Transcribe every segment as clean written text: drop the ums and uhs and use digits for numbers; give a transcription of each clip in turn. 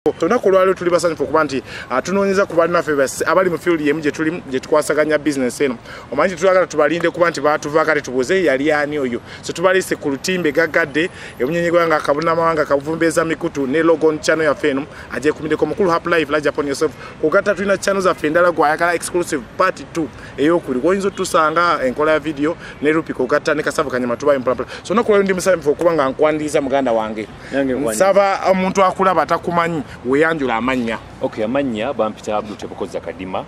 Tunakolwalo tuli basanyufu kuba nti tunoonyeza ku balina ffe abali mu field yemu gye tukwasaganya business eno omanyi tulagala tubalinde kuba nti batuva kale tubuze yali ani oyo so tubalise ku lutimbe gaggadde ebunyenyi gwanga akabuna mawanga kavumbeza mikutu ne logo channel ya feno aje kumideko mukulu Happy Life Large Upon Yourself kugata tulina channel za fendala gwa yakala exclusive part 2 eyokuli woyinzo tusanga enkola ya video ne rupi kugata ne kasavu kanyama tuba impala so nakolwalo ndi musanyufu kuba nga nkwandiza muganda wange nsaba omuntu akulaba atakumanyi weyanjula amanya. Okay, amanya bampita Abdul Tebukoza Kadima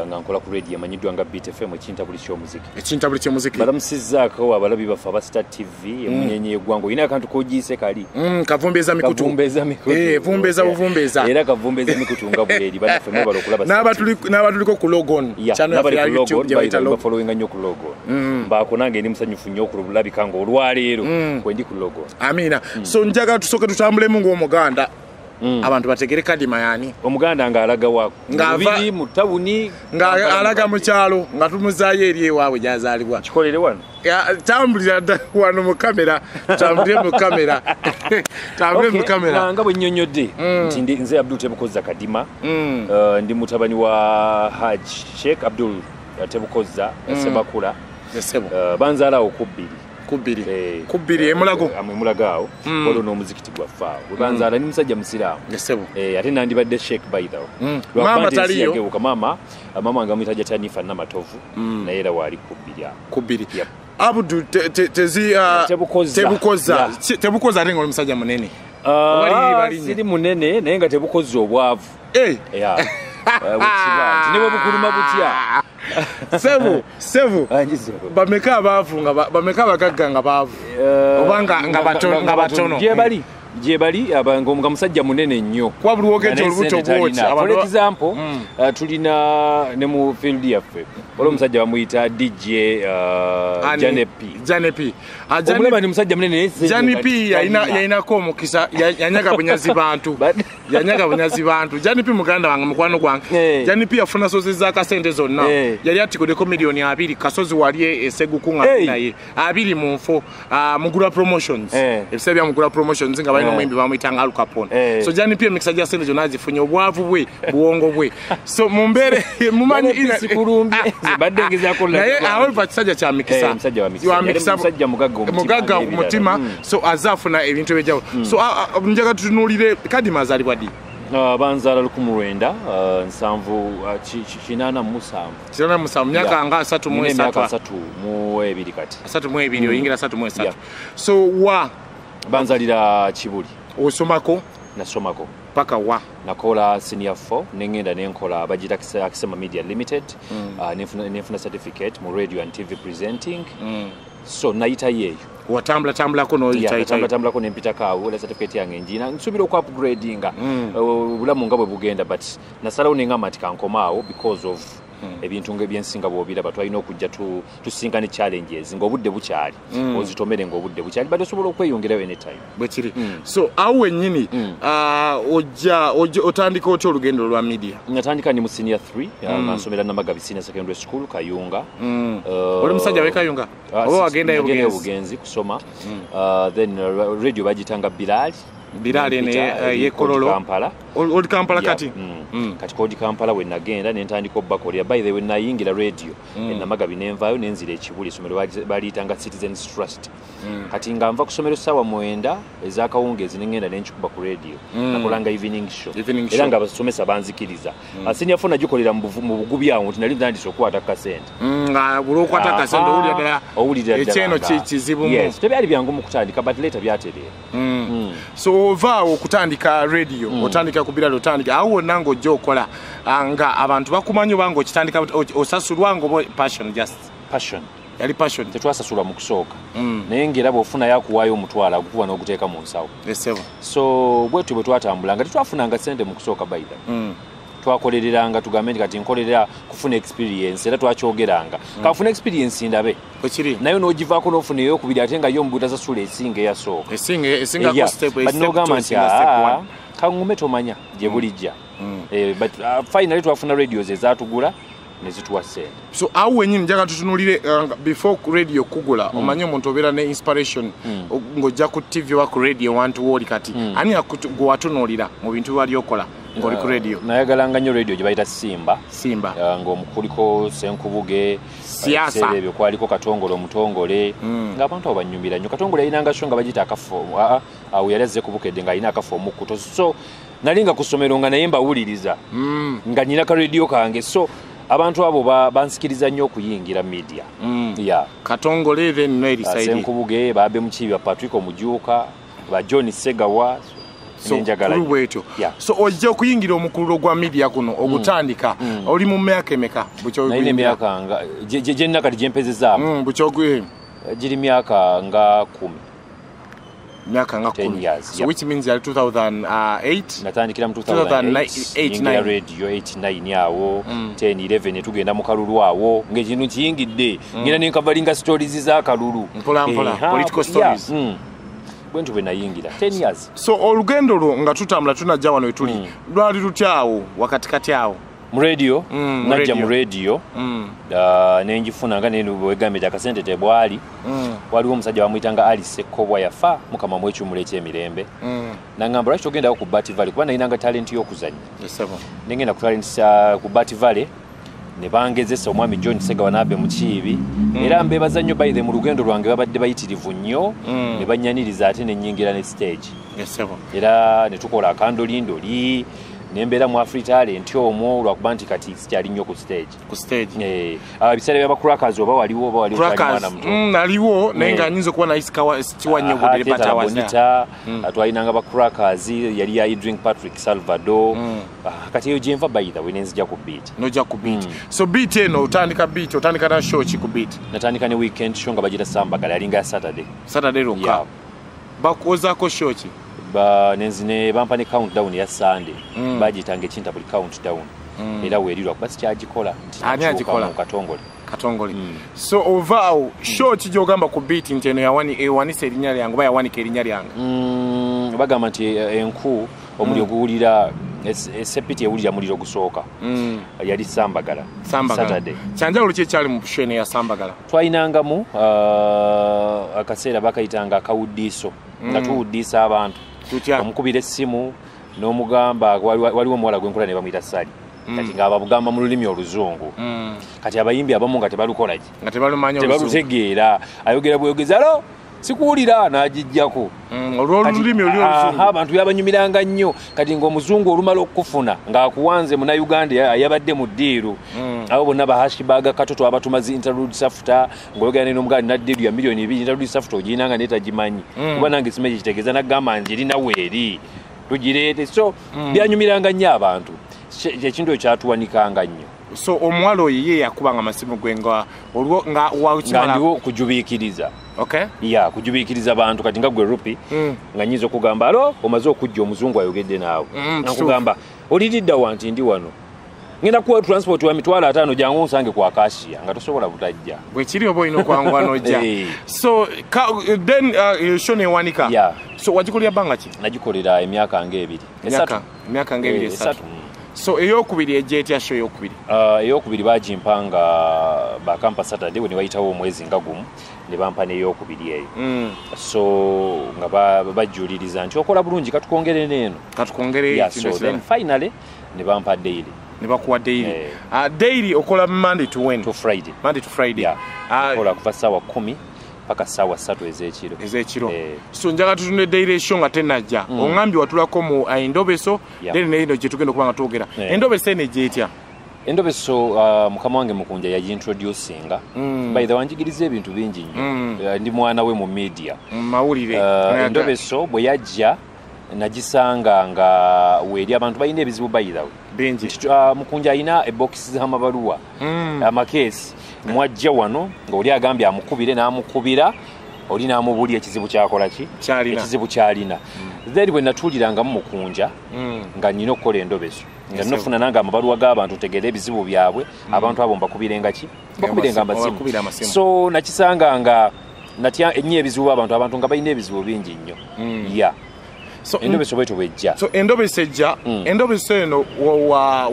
nga nkola ku radio amanyiddwa nga Beat FM ekintabuli ky'omuziki. Ekintabuli ky'omuziki. Balamusizzaako abalabi baffe aba Star TV emunyenye eggwango ina akantu kogiise kali. Kavumbeza mikutu. Kavumbeza mikutu. Vumbeza buvumbeza. Era kavumbeza mikutu nga buledi baffe mwebalo okulaba. N'abatuliko ku logon. Channel ya YouTube gye following nnyo ku logon. Mbaako nange ndi musanyufu nnyo okulabika nga olwaleero kwe ndi ku logon. Amina. So njaga tusooke tutambulemu ng'omuganda. Abantu bategere Kadima yani omuganda nga alaga wako ngabiri mu tawuni nga alaga mu kyalo nga tumuzayo eri ewawe gyazalibwa kikolere wano tambulira wano mu kamera tambulire mu kamera tambulire mu kamera nga bwennyonnyodde nti nze Abdul Tebukoza Kadima ndi mutabani wa Haj Sheikh Abdul Tebukoza Sebakula banzala okubiri kubiri emulago amulago walo no muzikiti gwa faawo webanzala ni musajja musiraamu ate nandibadde Sheikh by the way mama taliyo mama nga muyita Tanifa Namatovu naye era wali kubiri Abdul Tebukoza arenga omusajja munene siri munene naye nga Tebukoza obwavu niwe bukuluma butya Sevu bameka abafunga bameka bagagga nga bavu obanga nga batono Jebali abango nga musajja munene nnyo kwa buli wogeje olubuto bwochi for example tulina ne mu field yaffe olo musajja bamuyita DJ Janepi omulaba ni musajja munene Janepi yaina ko mukisa yanyaga bunyazi bantu Janepi muganda wange mukwano gwange Janepi afuna sozi za kasente zonna yali atikodeko milioni 2 kasozi wali esegukunga naye 2 mu mfo mugura promotions ebisebya mugura promotions nga no mwimbi bamuyitanga Alukapone so Janepi emikisa sente zonna azifunye obwavu bwe buwongo bwe so mumbere mumanyi ina sikulumbi badde ngiza kola naye awo bakisajja kya mikisa musajja mugaga mutima so azafuna ebintu ebyawo so njaga tutunulire Kadima azalibwa di banzala 1997 myaka nga 3 mu 2 kati 3 oyingira 3 so wa banzalira Kibuli osomako nasomako paka wa nakola senior 4 nengenda nenkola bajita Kisema Media Limited nefuna certificate mu radio and TV presenting so naita yeyo watambula ko no tambula ko nempita kawo la certificate yange njina nsubira ku upgradinga bulamu ngabwe bugenda but nasalawo nengamati kankomaawo because of ebintu ngebyensinga bobira batwalina okujja tusinkane challenges ngobudde bukyali ozitomere ngobudde bukyali bado sobola okweyongerayo anytime bwekiri so awe nyini otandika otyo olugendo lwa media natandika ni mu senior 3 nasomera Namagabi Senior Secondary School Kayunga oli musajja we Kayunga oba wagenda Bugenzi kusoma then radio bagitanga Bilali ne yekololo Kampala oli Kampala kati kati kodi Kampala we nagenda nentandika obakolya by the way nayingira radio Namagabi nenvayo nenzira Ekibuli somero balitanga Citizens Trust kati nga nva kusomero sawa 9 ezakawungezi nengenda nenchikuba ku radio nakolanga evening show era nga abasomesa banzikiriza asinya fona gikolera mu bugubi awo tinali ndandise okwata kasente nga bulokwata kasente owulira ekyeno kizibu yes tebyali byangu mu kutandika but later byaterera so vaawo okutandika radio otandika kubira lotandika awo nango jokola nga abantu bakumanyo bango kitandika osasulwa ngo passion yali passion tetwasasula mu kusooka naye ngera bwofuna yakuwaayo omutwala gukuba n'oguteeka mu nsawo so bwetu bwe twatambulanga tetwafunanga sente mu kusooka baida twakolereranga tugambe kati nkolerera kufuna experience era twakyogeranga kafuna experience ndabe nayo n'ogivaako n'ofuna eyokubiri ate nga yo mbuuta zasula esinga eyasooka esinga ko step kangume tomanya gye bulijja but finally twafuna radios ezatugula nezituwa sente. So awo wenyini njaga tutunulire before radio kugula omanye omuntu obeera ne inspiration ng'ojja ku TV wa ku radio wantu woli kati ani gwatunulira mu bintu bali okola ng'oli ku radio. Nayagalanga nnyo radio gye bayita Simba ng'omukuliko Senkubuge siasa ebyo kwaliko Katongole omutongole ng'abantu abo banyumira nnyo. Katongole yayinanga so nga bagita akafoomu awo yali azze kubukedde ng'alina akafoomu kuto so nalinga ku ssomero nga naye mbawuliriza nga nnyina ka radio kange so abantu abo bansikiriza nnyo okuyingira media. Katongole then no erisaidi Senkubuge babe mukibi ba Patrick Omujuuka ba John Segawa nenjagala so ojja okuyingira omukululo gwa media kuno ogutandika oli mu myaka emeka naine myaka nga je nakati jempezezaamu bukyogwe giri myaka nga 10 myaka nga 10 so which means ya 2008 natandikira mu 2008 radio 89 yawo 10 11 tugenda mu kalulu awo ng'ekintu kiyingidde ngina nenkavalinga stories za kalulu mpola political stories bwentu benayingira 10 years. So olugendo lwo nga tutambula tunajja wano etuli lwali lutyawo wakatikati awo mu radio najja mu radio nenjifuna nga newegambe akasente tebwali waliwo omusajja bamuyitanga Alice Kobwa yafa mukama mwekyumula ekyemirembe nangamba lwaki togendako ku Bati Valley kuba nayinanga talenti y'okuzanya nengenda ku talent ku Bati Valley ne bangezesa omwami John Segawa nabe mukiibi era mbebaza nnyo bayire mu lugendo lwange babadde bayitirivu nnyo ne banyaniriza ate nenyingira ne stage era ne tukola akandolindoli nembera mu Afri Talent omwo lwakuba nti kati sikyali nnyo ku stage bisale byaba crackers oba waliwo mwana muto naliwo naye nga nyinza kuba naisikawa kiwanye obudde pata bonita atwayinanga ba crackers yali ya drink Patrick Salvador kati yo jenva bayida wenenzija ku beat noja ku beat so beat eno otandika na show ki ku beat natandika ne weekend show nga bajita Sambagala yalinga Saturday roka bakozako show ki nenzine bampa ne countdown ya Sunday bagitange ekinta buli countdown era weerirwa kuba sikyagikola ani agikola mu Katongole so ovao show kijogamba ku beat nteno yawanise erinnya lyange ba yawanika erinnya lyange bagamba nti enku omuliro guwulira esepiti ewulira muliro gusooka yali Sambagala Saturday kyanjawulo kyekyali mu show ya Sambagala twayinangamu akaseera bakayitanga akawuddiiso nga tuwuddiisa abantu omukubira essimu n'omugamba waliwo omuwala gwenkola ne bamuyita Sali kati ng'abagamba mu lulimi oluzungu kati abayimbi abamu nga tebalukolaki nga tebalutegeera ayogera bweyogeza alo sikuwulira n'agijjako olw'olulimi oluzungu abantu byabanyumiranga nnyo kati ng'omuzungu olumala okufuna ng'akuwanze Munnayuganda yabadde mu ddiiru abo bonna bahashibaga katoto abatumazi interlude safuta ng'oyogera n'omuganda naddiiru ya million 2 interlude safuta ogirinanga n'etagimanyi kuba nange simanyi kitegeeza n'agamba nti erina weeri tugireete so byanyumiranga nnyo abantu ekintu ekyatuwanikanga nnyo so omuwala oyo ye yakubanga amasimu gwe nga olwo nga ndiwo kujubiikiriza kujubiikiriza abantu kati nga gwe rupi nga nyinza okugamba alo omaze okujja omuzungu ayogedde naawe nakugamba oliridda wanti ndi wano ngenda kuwa transport wa mitwalo 5 jangu nsange kwa Akashia nga tosobola butajja bwe kiri obo ino kwangwa nojja so then shone wanika so wajikolera banga ki nagikolera emyaka nga 2 emyaka nga 2 so eyokubiri ejeti show eyokubiri eyokubiri bajimpanga ba campus Saturday we bayitawo omwezi nga gumu ne bampa ne eyokubiri eyo so nga bajuliriza nti okola bulungi katukongere neno so then finally ne bampa daily nebakuwa daily daily okola Monday to Friday okola kuva sawa 10 paka sawa 3 ezekiro so njaga tutunde daily show nga tenajja ongambi watulako mu Endobeso then neno gye tugenda kubanga twogera Endobeso ene jetya Endobeso mukama wange mukunja ya introducinga by the wanjigirize ebintu bingi nnyo ndi mwana we mu media mawulire Endobeso bwe yajja nagisanga nga weeri abantu balina ebizibu bayirawo bingi mukunja alina ebox z'amabaluwa amakeesi mwajja wano ng'oli agambye amukubire n'amukubira oli n'amubuli ekizibu kyakola ki ekizibu kyalina then bwe natuulirangamu mukunja nga nnina okukola Endobeso nga nnofuna nange amabaluwa g'abantu tegera ebizibu byabwe abantu abo mbakubirenga ki bakubirenga amasimu so nakisanga nga natya ennyo ebizibu abantu nga balina ebizibu bingi nnyo Endobeso bwetu bwejja. So Endobeso ejja, Endobeso eno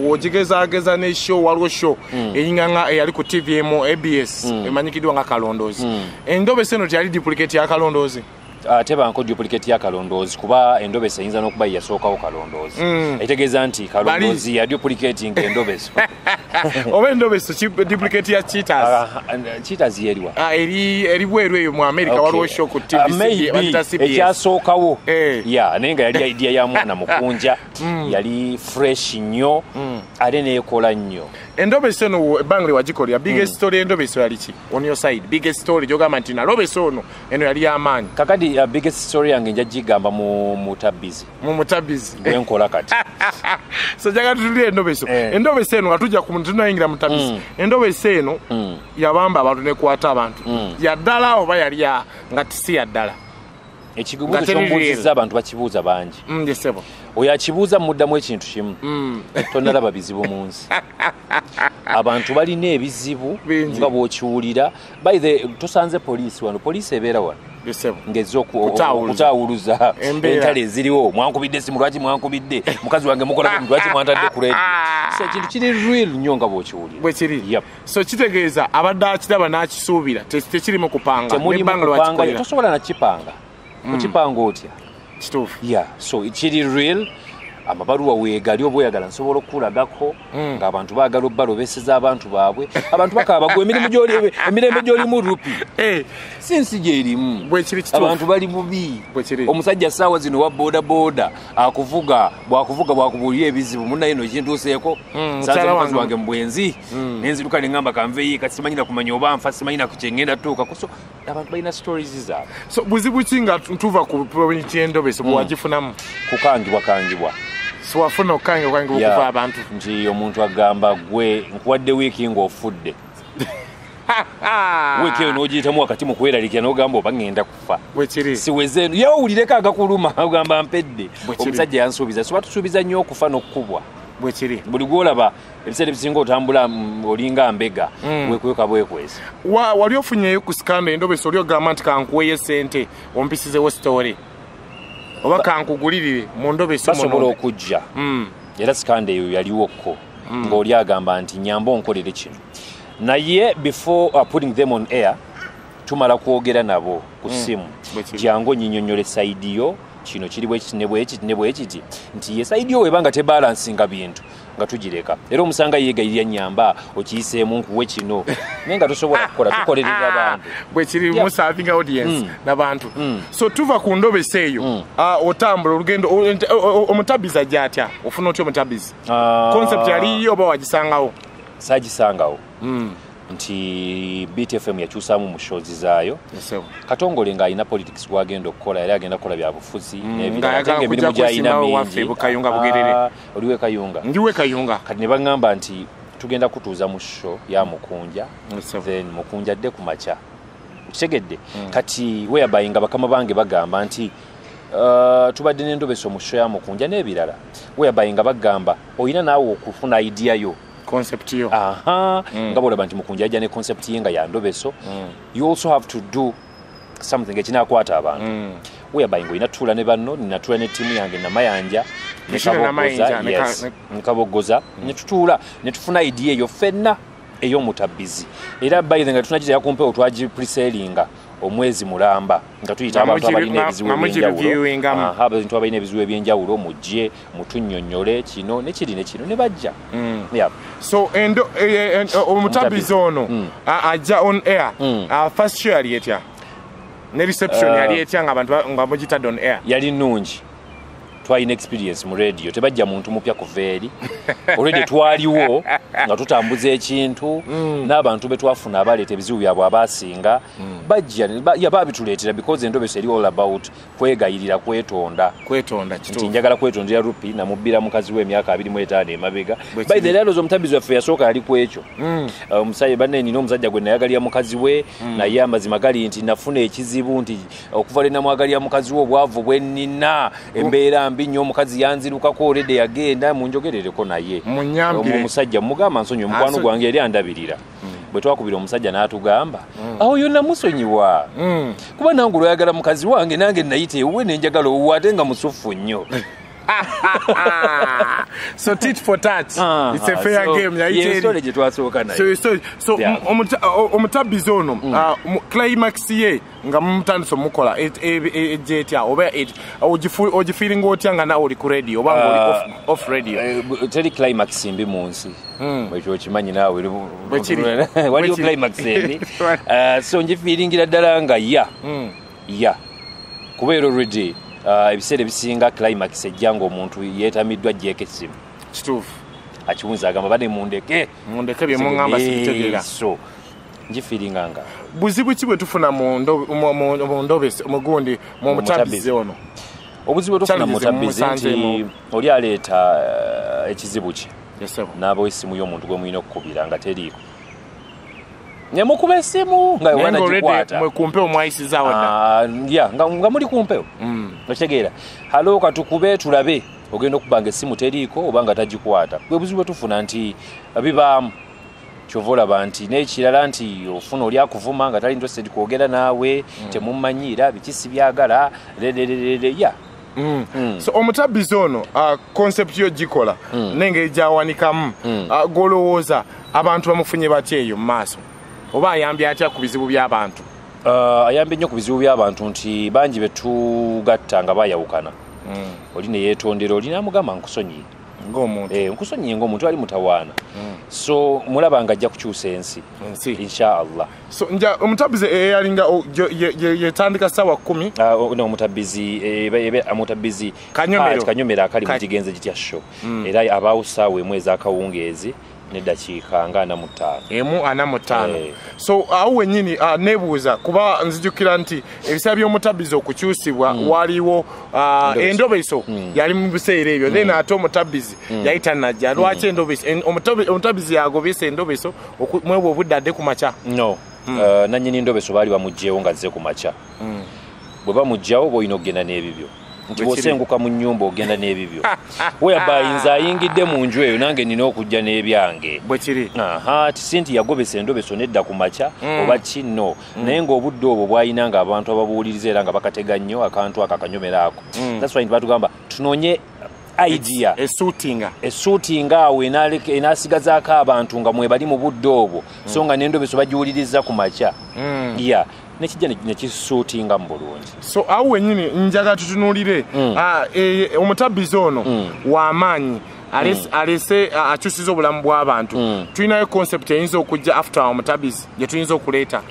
wogigeza ne show waliwo show eyinganga eyali ku TVM ABS emanyikidwa nga Kalondozi. Endobeso eno teyali duplicate ya Kalondozi. Teba nko duplicate ya Kalondozi kuba Endobeso ayinza n'okuba yasookawo Kalondozi. Etegeeza nti Kalondozi ya duplicating Endobeso. Oba Endobeso duplicate ya Cheetahs. Cheetahs yeriwa. Eri bweru eyo mu America waliwo show ku TVC bata CBS. Ekyasookawo. Yeah, naye nga yali idea ya mwana mukunja. Yali fresh nnyo. Ate neekola nnyo. Endobeso eno ebbanga wagikolera biggest story Endobeso yali ki on your side biggest story gyogamba nti na Robeso ono eno yali amaanyi kakadi biggest story yange nja gigamba mu mutabizi gwenkola kati so jaga tutulire Endobeso eno nga tujja ku muntu tunayingira mutabizi Endobeso eno yabamba abantu ne kwata abantu yaddala oba yali nga tisi yaddala ekigubuzo ky'ombuuziza abantu bakibuuza bangi yesebo oyo akibuuza muddamu ekintu kimu tonalaba bizibu mu nsi abantu balina ebizibu nga bw'okiwulira by the tosanze poliisi wano poliisi ebeera wano ngezza okutaawuluza entale eziriwo mwankubidde simu lwaki mwankubidde mukazi wange mukola lwaki mwantadde ku redio so ekintu kiri real nnyo nga bw'okiwulira bwe kiri so kitegeeza abadde akiraba n'akisuubira tekirimu kupanga temulimupanga tosobola nakipanga okipanga otya kituufu so kiri real amabaluwa weegali oba oyagala nsobola okukulagako ng'abantu baagala obbalobeseza abantu baabwe abantu bakaba bagwa emirembe gy'olimu rupi sinsi gy'erimu abantu bali bubi omusajja saawa zino wa booda bwakuvuga bwakubuulira ebizibu munnaye no ekintuuseeko sanza mukazi wange mu bwenzi nenziruka ne ŋŋamba kanveeyi kati simanyina kumanya oba nfa simanyina ku kyengenda tuukako so abantu balina stories zaabwe so buzibu ki nga tuva ku probability Endobeso bwewagifunamu kukangibwa so wafuna okukangibwa okuva abantu nti omuntu agamba gwe nkuwadde wiiki ng'ofudde wiiki eyo n'ogiyitamu wakati mu kweralikira n'ogamba oba ŋŋenda kufa siweze eno yeewulireko agakuluma ogamba mpedde omusajja yansuubiza soba tusuubiza nnyo okufa n'okkubwa buli gwolaba ebiseera ebisinga otambula olinga mbega wekweka bwekwesa wali ofunyeyo ku sikanda Endobeso oli ogamba nti kankuweyo sente ompisizewo story oba kankugulirire mu Endobeso basobola okujja era sikanda eyo yaliwoko ng'oli agamba nti nyamba onkolere kino naye before putting them on air tumala kwogera nabo ku ssimu jangu onnyinyonnyola esayidi yo kino kiri bwekiti nti ye sayidi yo webanga tebalansinga bintu nga tugireka era omusanga yeegayirya nyamba okiyiseemu nkuwe kino naye nga tosobola kukola tukolerera abantu bwekiri mu serving audience n'abantu so tuva ku Endobeso eyo otambula olugendo omutabizi ajja atya ofuna otya omutabizi concept yaliyo oba wagisangawo saagisangawo nti BTFM yakyusaamu mu shows zaayo katongole ng'alina politics gwagenda okukola era agenda kukola byabufuzi n'emirimu gy'alina mingi oliwe Kayunga ndiwe Kayunga kati ne baŋŋamba nti tugenda kutuuza mu show ya Mukunja then Mukunja adde ku makya kitegedde kati weyabayinga bakama bange bagamba nti tubadde n'Endobeso mu show ya Mukunja n'ebirala weyabayinga bagamba oyina naawe okufuna idea yo concept yo nga bolaba nti Mukunja ajja ne concept ye nga ya Endobeso you also have to do something ekinakwata abantu weyabayinga oyina tuula ne banno ninatuula ne ttiimu yange namayanja nkabogoza netutuula netufuna idea eyo ffenna ey'omutabizi era bayinza nga tunagitera kumpewo twagipreselinga omwezi mulamba nga tuyita abantu abalina ebizibu ebyenjawulo mujje mutunnyonnyole kino nekiri nekino ne bajja so omutabizi ono ajja on air first show yali etya ne reception yali etya nga abantu nga mugitadde on air yali nnungi twalina experience mu radio tebajja muntu mupya kuva eri already twaliwo nga tutambuza ekintu n'abantu betwafuna abaleeta ebizibu byabwe abasinga bajja babituleetera because Endobeso eri all about kwegayirira kwetonda nti njagala kwetondera rupi namubbira mukazi w'emyaka 25 emabega by the lalo omutabizi waffe yasooka yali ku ekyo omusajja banne nina omusajja gwe nayagalira mukazi we naye amazima gali nti nafuna ekizibu nti okuva lwe namwagalira mukazi we obwavu bwe nnina embeera mbinyo omukazi yanzirukako olede yagenda munjogerereko naye omusajja mugamba nsonyi omukwano gwange eri andabirira bwe twakubira omusajja n'atugamba awo yonna musonyiwa kuba nange olwayagala mukazi wange nange nayita ewuwe nenjagala owuwe ate nga musufu nnyo. So tit for tat. It's a fair game. Yeah, story je twasooka nayo. So omutabizi ono climax ye nga mutandise mukola etya oba ogifeeling otya nga nawe oli ku radio oba nga oli off radio. Teri climax mbi mu nsi. Bwekyo okimanyi naawe waliyo climax embi. So ngifeelingira ddala nga ya kubeera already ebiseera ebisinga climax ejja ng'omuntu yeetamiddwa ajjeeko essimu. Kituufu. Akiwunza agamba bade mundeke bye muŋŋamba sibitegeera. So ngifiiringa nga buzibu ki bwe tufuna mu Endobeso omugundi mu mutabizi ono? Obuzibu bwe tufuna mu mutabizi nti oli aleeta ekizibu kye n'aba essimu y'omuntu gwe mulina okukubira nga teriiko. Nyamukuba essimu nga wana gikwata. Mwe kumpe omwayisiza wonna. Nga muli kumpewo. Okitegeera. Halo katukube tulabe. Ogenda okubanga essimu teriiko oba nga tagikwata. Bwe buzibu bwe tufuna nti bibaamu. Kyova olaba nti n'ekirala nti ofuna oli akuvuma nga tali interested kwogera naawe temumanyiira bikisi byagala ya. So omutabizi ono concept yo gikola n'engeri gy'awanikamu golowooza abantu bamufunye batya eyo mu maaso oba ayambye atya ku bizibu by'abantu? Ayambye nnyo ku bizibu by'abantu nti bangi betugatta nga bayawukana. Oli ne yeetondera oli n'amugamba nkusonyiye ng'omuntu. Nkusonyiye ng'omuntu ali mutawaana. So mulaba nga ajja kukyusa ensi inshaallah. So nja omutabizi eyalinga yetandika sawa 10. Omutabizi kanyomero akali mu kigenze gitya show era abawusaawe mwezi akawungeezi n'eddakiika nga 45. So awo wennyini nebuuza kuba nzijukira nti ebiseera by'omutabizi okukyusibwa waliwo Endobeso yali mu biseera ebyo then ate omutabizi yayita najja. Lwaki Endobeso omutabizi yagobesa Endobeso mwebwe obudde adde ku makya? No. Nannyini Endobeso baali bamugjeewo nga azze ku makya. Bwe bamugjawo boolina okugenda n'ebibyo nti bw'osenguka mu nnyumba ogenda n'ebibyo. Weyabayinza ayingidde mu nju eyo nange nina okujja n'ebyange. Bwe kiri. Tisi nti yagobesa Endobeso nedda ku makya oba kinno naye ng'obudde obwo bw'ayina nga abantu ababuwuliriza era nga bakatega nnyo akantu ako akanyomero ako. That's why batugamba tunoonye idea esuutinga awo enaasigazaako abantu nga mwebali mu budde obwo so nga n'Endobeso bagiwuliriza ku makya. Nekijja nekisuutinga mu bulungi. So awo wennyini njaga tutunuulire omutabizi ono w'amaanyi alese akyusiza obulamu bw'abantu. Tulinayo concept eyinza okujja after omutabizi gye tuyinza okuleeta.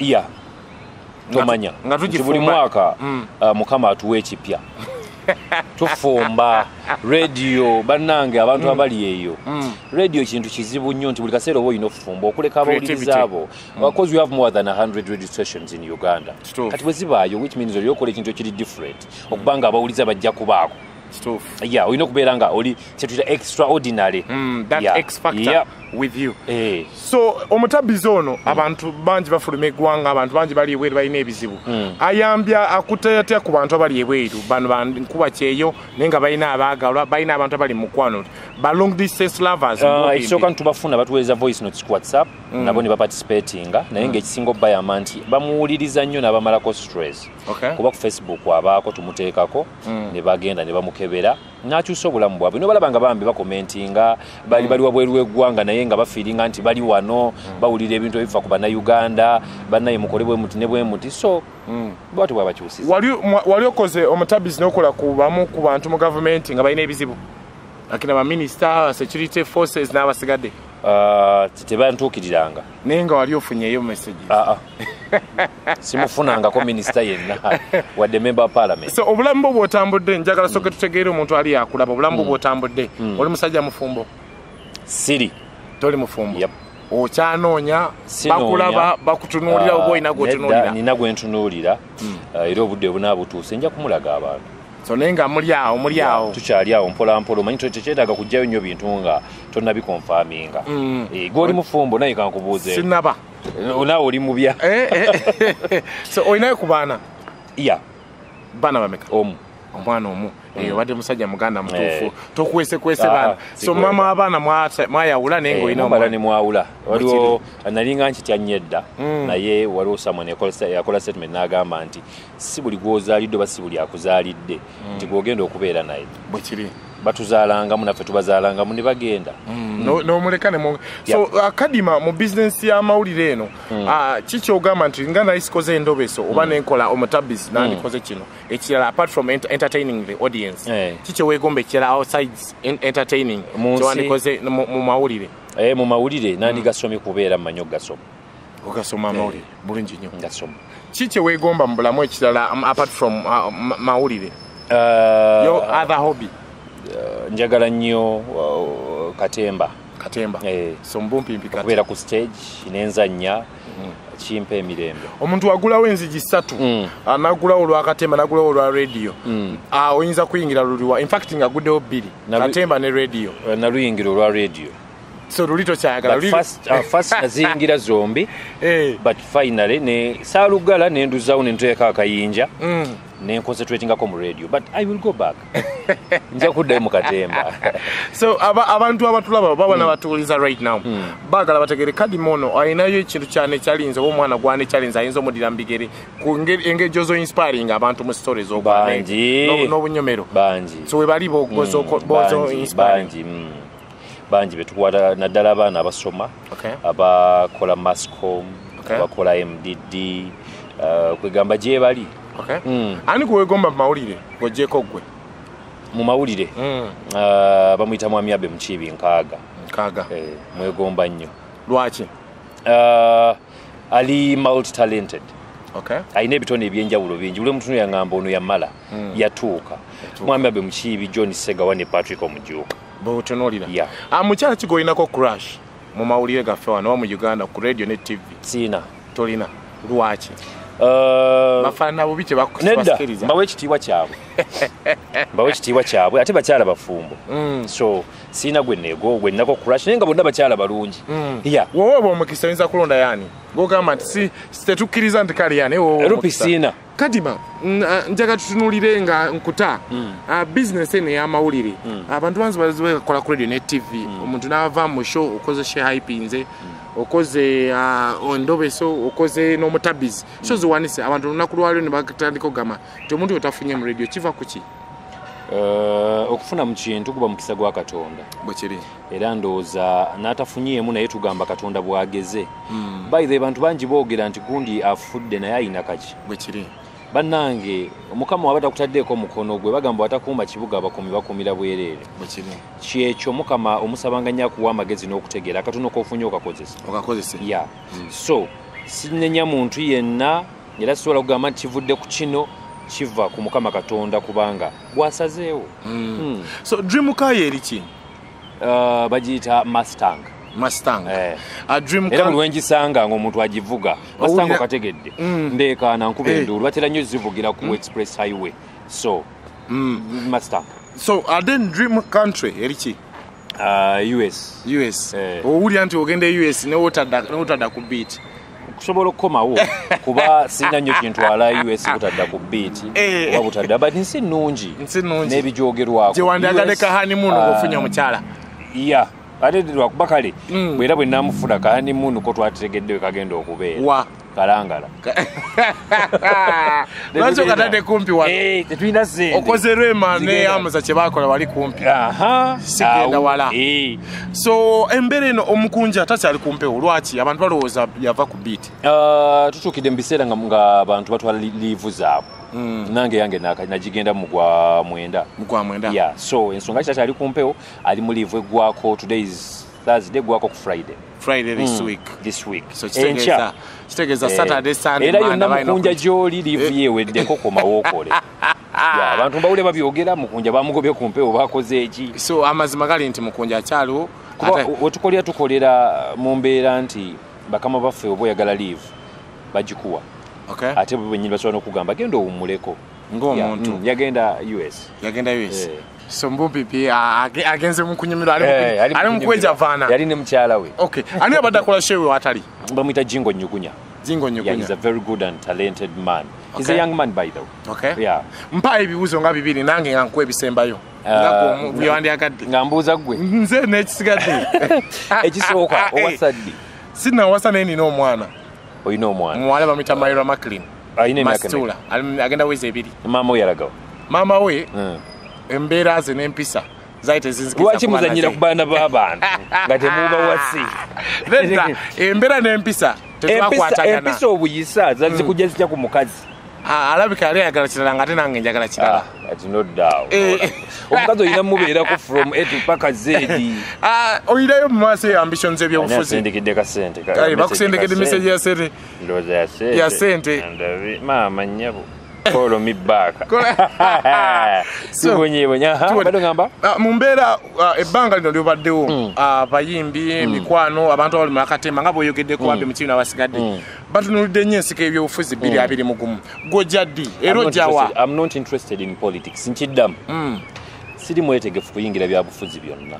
Nomanya nti buli mwaka Mukama atuwa ekipya. Tufumba radio bannange abantu abali eyo. Radio kintu kizibu nnyo nti buli kaseera oba olina okufumba okuleka abawuliriza abo. Because we have more than 100 radio stations in Uganda. Kati bwe zibaayo which means oli okola ekintu ekiri different okubanga abawuliriza bajja kubaako. Olina okubeera nga oli kyetuyita extraordinary. That X factor with you. So omutabizi ono abantu bangi bafuluma eggwanga abantu bangi bali ebweru balina ebizibu. Ayambya akuteetya ku bantu abali ebweru bano bankuba kyeyo naye nga balina abaagalwa balina abantu abali mu mukwano ba long distance lovers. Ekisooka ntubafuna batuweereza voice notes ku WhatsApp nabo ne baparticipatinga naye ng'ekisinga obbayama nti bamuwuliriza nnyo n'abamalako stress. Kuba ku Facebook abaako tumuteekako ne bagenda ne bamukebera n'akyusa obulamu bwabwe. Nobalaba nga bambi bakomentinga bali wabweru w'eggwanga naye nga bafiiringa nti bali wano bawulira ebintu ebifa ku bannayuganda bannaye mukole bwe muti ne bwe muti so bwati bwabakyusiza. Wali okoze omutabizi n'okola ku bamu ku bantu mu gavumenti nga balina ebizibu akina baminisita security forces n'abasigadde? Tebantuukiriranga naye nga wali ofunyeeyo message? Simufunangako minisita yenna wadde member parliament. So obulamu bwo bw'otambudde njagala soke tutegeere omuntu ali akulaba obulamu bwo bw'otambudde oli musajja mufumbo? Siri. Toli mufumbo? Okyanoonya bakulaba bakutunuulira oba olina gw'otunuulira? Nina gwe ntunuulira era obudde bunaabutuuse nja kumulaga abantu. So nenga muli awo tukyali awo mpola mpola omanyi tekyetaaga kujjayo nnyo bintu nga tonnabikonfaminga. Gw'oli mufumbo naye kankubuuze sinaba naawe oli mubya. So olinayo ku baana? Baana bameka? Omu. omwana omu wadde musajja muganda mutuufu tokwese bana so mama abaana mwayawula naye ng'olina omwana ne mwawula waliwo nalinga nkitya nnyo edda naye waliwo someone yakola statement n'agamba nti si buli gw'ozaalidde oba si buli akuzaalidde nti gw'ogenda okubeera naye bwe kiri batuzaalangamu naffe tubazaalangamu ne bagenda n'omuleka ne so Kadima mu bizinensi y'amawulire eno kiki ogamba nti nga naye sikoze Endobeso oba nenkola OMUTABIZI nandikoze kino ekirala apart from entertaining the audience kiki weegomba ekirala outside entertaining kyewandikoze mu mawulire mu mawulire nandigasomye kubeera mu manyo gasoma ogasoma amawulire bulungi nnyo gasoma kiki weegomba mu bulamu ekirala apart from mawulire your other hobby njagala nnyo katemba so mbumpimpi kubeera ku stage nenzannya kimpa emirembe omuntu agulawo enzigi 3 anagulawo olwakatemba nagulawo olwa radio oyinza kuyingira luliwa in fact nga guddewo 2 katemba ne radio naluyingira olwa radio so luli tokyayagala first nazingira zombi but finally ne saalugala nenduzawo nenteeka akayinja nenconcentratingako mu radio but I will go back nja kuddayo mu katemba so abantu abatulaba baba nabatuuliza right now bagala bategere Kadima ono ayinayo ekintu kyane kyalinze oba omwana gwane kyalinze ayinza omudira mu bigere ku engeri zo inspiring abantu mu stories bangi n'obunyomero bangi so we bali bozo inspiring bangi betukwata naddala abaana abasoma abakola mascom abakola MDD kwegamba gye bali ani kuwegomba mu mawulire ng'oggyeko ggwe mu mawulire bamuyita mwami Abe Mukiibi nkaaga mwegomba nnyo lwaki ali multi talented alina ebitone ebyenjawulo bingi buli muntu yaŋŋamba ono yamala yatuuka mwami Abe Mukiibi John Segawa ne Patrick Omujuuka bwetunuulira mukyala kigoyinako crash mu mawulire gaffe wano wa mu Uganda ku radio ne TV siina tolina lwaki bafaana bubi nedda mbawe ekitiibwa kyabwe ate bakyala bafumbo so siina gwe nnako crash naye nga bonna bakyala balungi wowe oba omukisa oyinza kulonda yaani gogamba nti tetukkiriza nti kale yaani rupi siina Kadima njaga tutunuulire nga nkuta business eno ey'amawulire abantu banzi bakola ku radio ne TV omuntu n'ava mu show okoze she hypinze okoze Endobeso okoze n'OMUTABIZI so ziwanise abantu lunaku lwalyo ne batandika okugamba nti omuntu otafunye mu radio kiva kuki okufuna mu kintu kuba mukisa gwa Katonda bwe kiri era ndowooza n'atafunyeemu naye tugamba Katonda bw'ageze by the bantu bangi boogera nti gundi afudde naye ayina kaki bwe kiri bannange omukama wabata kutaddeeko mukono gwe bagamba watakuuma kibuga abakuumi bakuumira bwereere kyekyo mukama omusabanga nnyo akuwa amagezi n'okutegeera akatono k'ofunye okakozese so sinenya muntu yenna era sisobola kugamba nti kivudde ku kino kiva ku mukama Katonda kubanga gwasazeewo so dream car eri ki bagiyita Mustang dream car era buli wengisanga ng'omuntu agivuga Mustang okategedde ndeekaana nkuba enduulu batera nnyo zivugira ku express highway so Mustang so then dream country eri ki US owulira nti ogenda US newotadda ku beat kusobola okukomawo kuba sina nnyo kintwala US butadda ku beat oba butadda but nsi nnungi n'ebijoogerwako gyewandagadde kahanimuunu ng'ofunye omukyala ate lwakuba kale bwera bwe namufuna kahanimuunu ko twategeddewe kagenda okubeera kalangala lwaki okatadde kumpi wano tetulina sente okoze Rema ne Amuza kye baakola wali kumpi sigenda wala so embeera eno omukunja takyali kumpewo lwaki abantu balowooza yava ku beat tutuukidde mu biseera nga abantu batwala liivu zaabwe nange yange nagigenda mu gwa mwenda so ensonga kitakyali kumpewo ali mu liivu eggwako today is Thursday eggwako ku Friday this week so kitegeeza Saturday Sunday era yonna mukunja gy'oli liivu yeeweddeko komawo okole abantu mbawule babyogera mukunja bamugobye ku mpewo bakoze eki so amazima gali nti mukunja akyaliwo kuba wetukolera mu mbeera nti bakama baffe oba oyagala liivu bagikuwa ate bo bennyini basobola n'okugamba genda owummuleko ng'omuntu yagenda US so mbumpipi agenze mu kunyumirwa ali mu kweja vaana yali ne mukyala we ani abadde akola shewe watali bamuyita Jingo Nyugunya Jingo Nyugunya is a very good and talented man He's a young man, by the way. Okay. Yeah. Mpa ebibuzo nga bibiri nange nga nkwe bisembayo. Ngako byandi akadde. Ngambuza gwe. Nze n'ekisigadde. Ekisooka owasadde. Sina wasana ni n'omwana. Oyina omwana. Mwala bamita Mayra Maclean. Ayina emyaka Masitula. Agenda wezi ebiri. Mama we yaragawa. Mama we embeera ze n'empisa. Zaite zinzikiza. Lwaki muzanyira ku baana b'abantu nga temuba wasi. Leta embeera n'empisa tetwakwatagana. Empisa obuyisa zazikujja zitya ku mukazi. Alabika yali ayagala kirala nga ate nange njagala kirala. Ati no doubt. Omukazi oyina mubeerako from A to paka Z. Oyinayo mu maaso ambitions ebyobufuzi. Asindikidde kasente. Bakusindikidde message ya sente. Ndowooza ya sente. Ya sente. Maama nnyabo. Follow me back. Sibonye bado ngamba mu mbeera ebbanga lino lyobaddewo abayimbi emikwano abantu abali mu akatemba nga boyogedde ku bambi mukino abasigadde batunulidde nnyo ensika ebyobufuzi 2020 gojaddi era ojawa. I'm not interested in politics nkiddamu siri mwetegefu kuyingira byabufuzi byonna.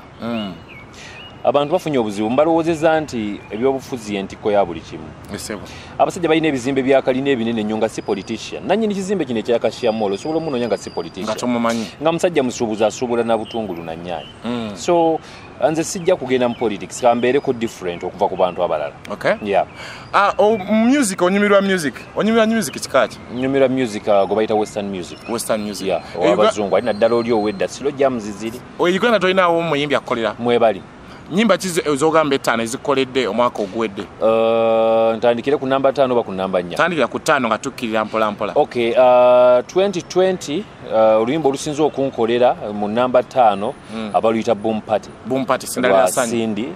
Abantu bafunye obuzibu mbalowoozeza nti ebyobufuzi entiko ya buli kimu. Abasajja balina ebizimbe bya kalina ebinene nnyo nga si politician. Nannyini kizimbe kino ekya Kashiamolo osobola omunoonya nga si politician. Nga musajja musuubuzi asuubula na butungulu na nnyaanya. So nze sijja kugenda mu politics kambeereko different okuva ku bantu abalala. Okay. Yeah. Music onyumirwa music. Onyumirwa music kikaki? Nyumirwa music go bayita western music. Western music. Yeah. Abazungu alina ddala oli owedda silo jamu ziziri. Oyigana toyinawo muyimbi akolera. Mwebali. Nyimba kizo ezogamba 5 ezikoledde omwaka ogwedde. Ntandikire ku namba 5 oba ku namba 4. Tandikira ku 5 nga tukkirira mpola mpola. Okay, 2020 oluyimba olusinze okunkolera mu namba 5 abaluyita Boom Party. Boom Party sindala sanyi. Sindi.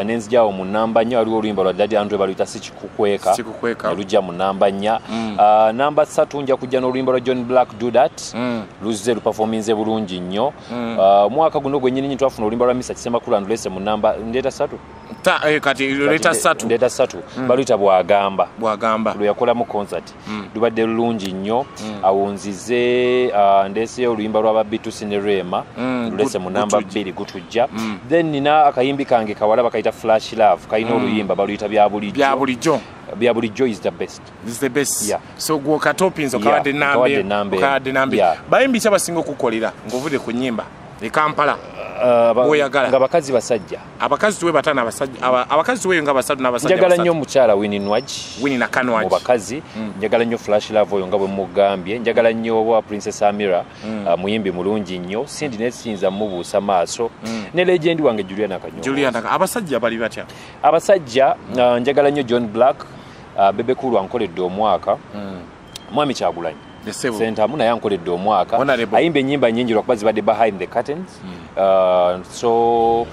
Nenzijawo mu namba 4 waliwo oluyimba lwa Daddy Andrew baluyita Sikikukweka. Sikikukweka. Lujja mu namba 4. Namba 3 nja kujja n'oluyimba lwa John Black Do That. Luzze luperforminze bulungi nnyo. Mwaka guno gwennyini twafuna oluyimba lwa Mr. Kisemakulu andulese mu namba ndeta 3. Kati leta 3. Ndeta 3. Baluyita Bwagamba. Bwagamba. Lwe yakola mu concert. Lubadde lulungi nnyo. Awunzize ndese oluyimba lwa Babitusi ne Rema. Lulese mu namba 2 gutujja. Then nina akayimbi kange kawala bakayita Flash Love. Kayina oluyimba baluyita bya bulijjo. Bya bulijjo. Bya bulijjo is the best. Is the best. Yeah. So go katopinzo kawadde nambe. Kawadde nambe. Bayimbi kyabasinga okukolera ngovude ku nyimba. E Kampala. Nga bakazi basajja. Abakazi tuwe batana abasajja. Abakazi tuwe nga basadu n'abasajja. Njagala nnyo mukyala Winnie Nwaj. Winnie na Kanwaj. Mu bakazi. Njagala nnyo Flash Love oyo nga bwe mugambye. Njagala nnyo wa Princess Amira. Muyimbi mulungi nnyo. Sindi nesinza mubuusa maaso. Ne legend wange Juliana Kanyo. Juliana abasajja bali batya? Abasajja njagala nnyo John Black. Bebe Kulu ankoledde omwaka. Mwami Kyagulanyi. Senta amuna yankoledde omwaka. Ayimba ennyimba nnyingi lwakuba zibadde behind the curtains. So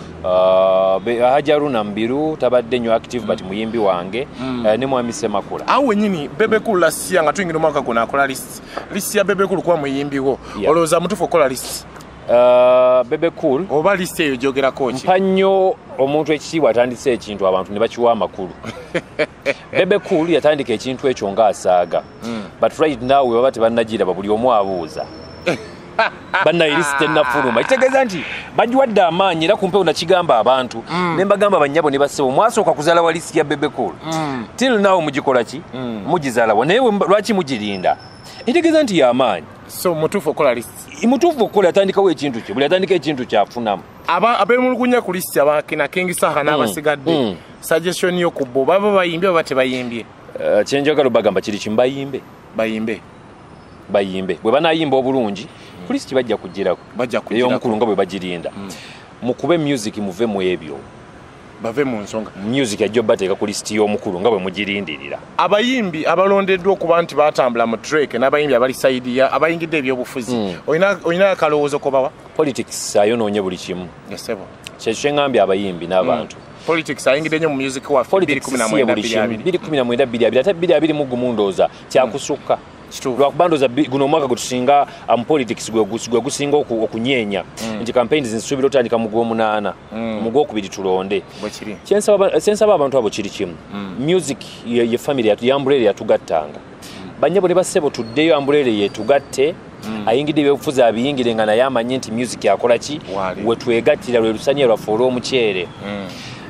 Hajaruna Mbiru tabadde nnyo active but muyimbi wange ne Mwami Semakula. Awe nyini Bebe Kulu lasiya nga tuyingira omwaka guno akola list. List ya Bebe Kulu kuba muyimbi wo. Olowooza mutufu okola list. Bebe Cool oba list eyo jogera coach mpannyo omuntu ekitiibwa atandise ekintu abantu ne bakiwa amakulu. Bebe Cool yatandika ekintu ekyo ng'asaaga but right now we baba tebannagiraba buli omu abuuza bannayirisi tennafuluma kitegeeza nti bagiwadde amaanyi era kumpewo nakigamba abantu ne mbagamba bannyabo ne bassebo mwasooka kuzaala wa list ya Bebe Cool till now mugikola ki mugizaalawa naye lwaki mugirinda kitegeeza nti y'amaanyi. So mutufu okola list. Mutufu okola atandikawo ekintu kye buli atandika ekintu kyafunamu. Abemulugunya ku list abakina King Saha n'abasigadde suggestion yo kubbo baba bayimbye baba tebayimbye. Kyenjagala bagamba kiri kimbayimbe. Bayimbe bwe banayimba obulungi ku list bajja kugirako. Eyo omukulu nga bwe bagirinda. Mukube music muve mu ebyo. Bave mu nsonga. Music ajjo bateeka ku list y'omukulu nga bwe mugirindirira. Abayimbi abalondeddwa okuba nti batambula mu track n'abayimbi abali side ya abayingidde ebyobufuzi. Oyina akalowoozo ko bawa? Politics ayonoonye buli kimu. Yesebo. Kyekyo ngambye abayimbi n'abantu. Politics ayingidde nnyo mu music wa 2019 ate 2020 mu gumundoza kyakusukka. Lwakuba ndooza guno omwaka gwe tusinga politics gwe gusinga okunyeenya nti campaigns nsuubira otandika mu gw'omunaana mu gw'okubiri tulonde. Kyensaba abantu abo kiri kimu music ye family ya umbrella yatugattanga bannyabo ne bassebo tuddeyo umbrella yetugatte ayingidde ebyobufuzi abiyingire nga naye amanyi nti music yakola ki we twegattira lwe lusanya lwaffe olw'omuceere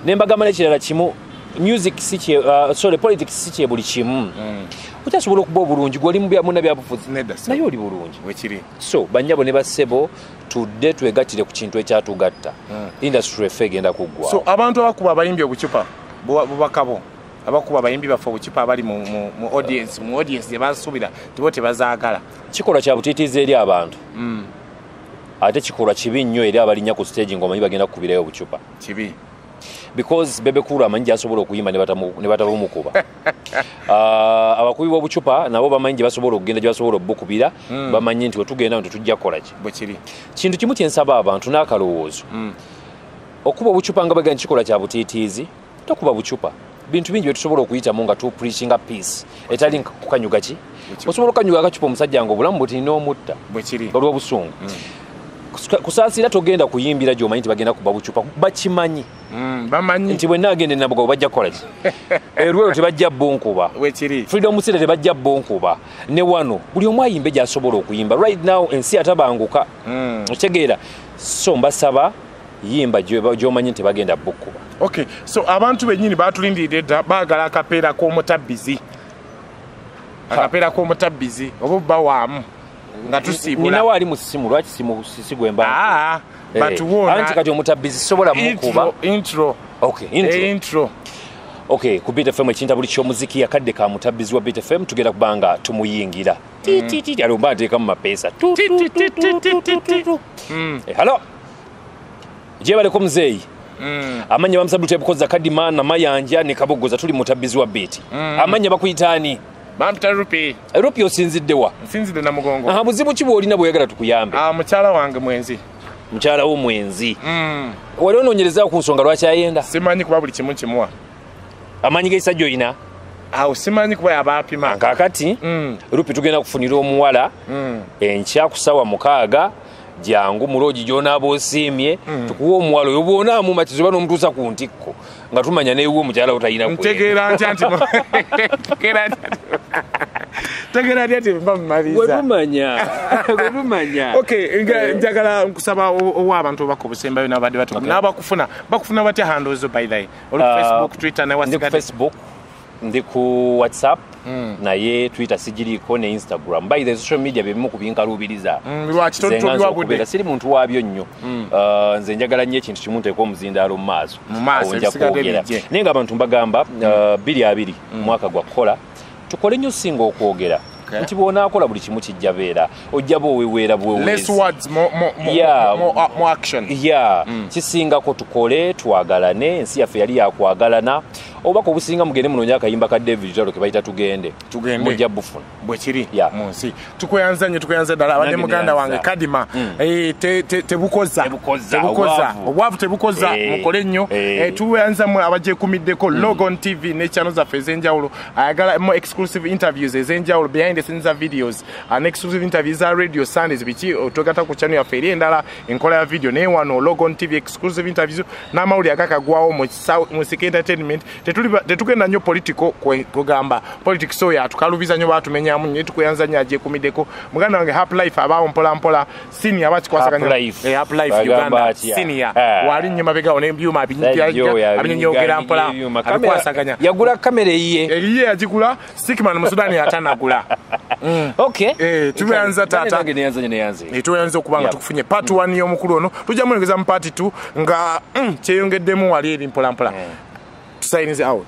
ne mbagamba n'ekirala kimu music politics si kye buli kimu. okyasobola okuba obulungi gwoli mu byamuna byabufuzi naye oli bulungi wekiri so banyabo ne bassebo tudde twegattire ku kintu ekyatugatta industry efe egenda kuggwa so abantu abakuba abayimbi obucupa bubakabo abakuba abayimbi baffe obucupa abali mu audience gye basuubira tibo tebazaagala kikolwa kya butiitiizi eri abantu ate kikolwa kibi nnyo eri abalinnya ku stage ng'omanyi bagenda kukubirayo obucupa kibi because Bebe Cool amanyi gy'asobola okuyimba ne batabumukuba abakubi b'obucupa nabo bamanyi gye basobola okugenda gye basobola obbukubira bamanyi nti wetugenda tetujja kukola ki bwekiri kintu kimu kyensaba abantu n'akalowoozo okuba obucupa nga bagenda kikola kya butiitiizi tokuba bucupa bintu bingi byetusobola okuyitamu nga tu preachinga peace etali kukanyuga ki osobola okanyuga akacupa omusajja nga obulamu butina omutta bwekiri olw'obusungu kusaasira togenda kuyimbira gy'omanyi nti bagenda kuba bucupa bakimanyi bamanyi nti bwe naagende nabugabo bajja kukola ki erwero tebajja bonkuba freedom city tebajja bonkuba ne wano buli omu ayimbe gy'asobola okuyimba right now ensi atabanguka okitegeera so mbasaba yimba gy'omanyi nti bagenda bukkuba okay so abantu bennyini batulindiridde dda baagala akapeera k'OMUTABIZI oba bawaamu nga tusiibula nina waali mu ssimu lwaki sisigwe mba batuwoona anti kati OMUTABIZI sobola mukuba intro okay ku Beat FM ekinta buli ky'omuziki yakadde ka MUTABIZI wa Beat FM tugenda kubanga tumuyingira alomba ateeka mu mapeesa halo gyebaleko muzeeyi amanya bamusabulu tebukoza Kadima na Mayanja ne Kabogoza tuli MUTABIZI wa Beat amanya bakuyitaani Bamta rupi osinzidde wa nsinzidde na mugongo buzibu ki bw'olina bw'oyagala tukuyambe mukyala wange mwenzi mukyala wo mwenzi wali onoonyereza ku nsonga lwaki ayenda simanyi kuba buli kimu kimuwa amaanyi g'ekisajja olina awo simanyi kuba yabaapima kaakati rupi tugenda kufunira omuwala enkya ku ssaawa 6 jangu muloji gy'onaaba osiimye tukuwa omuwala oyo bw'onaamu matizo bano omutuusa ku ntikko nga tumanya neewuwo mukyala wo talina ntegeera ntya nti tegeera ntya nti bamumanya okay njagala nkusaba owa abantu obaka obusembayo n'abadde batu n'abakufuna bakufuna batya handles by the way oli Facebook Twitter ne WhatsApp Facebook ndi ku WhatsApp naye Twitter sigiriko ne Instagram by the social media bebimu kubinkalubiriza lwaki tobiwabudde siri muntu wabyo nnyo nze njagala nnyo ekintu kimu nteeka omuzindaalo mu maaso nja kwogera naye nga abantu mbagamba 2020 mwaka gwa kukola tukole nnyo singa okwogera nti bw'onaakola buli kimu kijja beera ojja bw'oweweera less words more action kisingako tukole twagalane ensi yaffe yali yakwagalana obaka obusinga mugende munoonye akayimba ka David Talo ke bayita tugende mujja bufuna bwekiri mu nsi tukweyanza ddala abadde muganda wange Kadima tebukoza obwavu tebukoza mukole nnyo tuweyanzamu abagyekumiddeko Logon TV ne channel zaffe ez'enjawulo ayagala more exclusive interviews ez'enjawulo behind the scenes videos and exclusive interviews za Radio Sundays biki otogata ku channel yaffe eri endala enkola ya video ne wano Logon TV exclusive interviews n'amawulire agakagwawo mu Sika Entertainment tetugenda nnyo political kugamba politics oyo atukalubiza nnyo batumenyamu nnyo tukuyanza nnyo agyekumiddeko muganda wange Happy Life abaawo mpolampola senior bakikwasaganya Happy Life Uganda senior wali nnyo mabegawo n'ebyuma abinyonyogera mpola abikwasaganya yagula kamera eyiye yagigula Stickman mu Sudani yatanagula okay tuyanza tata tuyanza okubanga tukufunye part 1 y'omukulu ono tujja mwongeza mu part 2 nga kyeyongeddemu wali eri mpolampola signs out.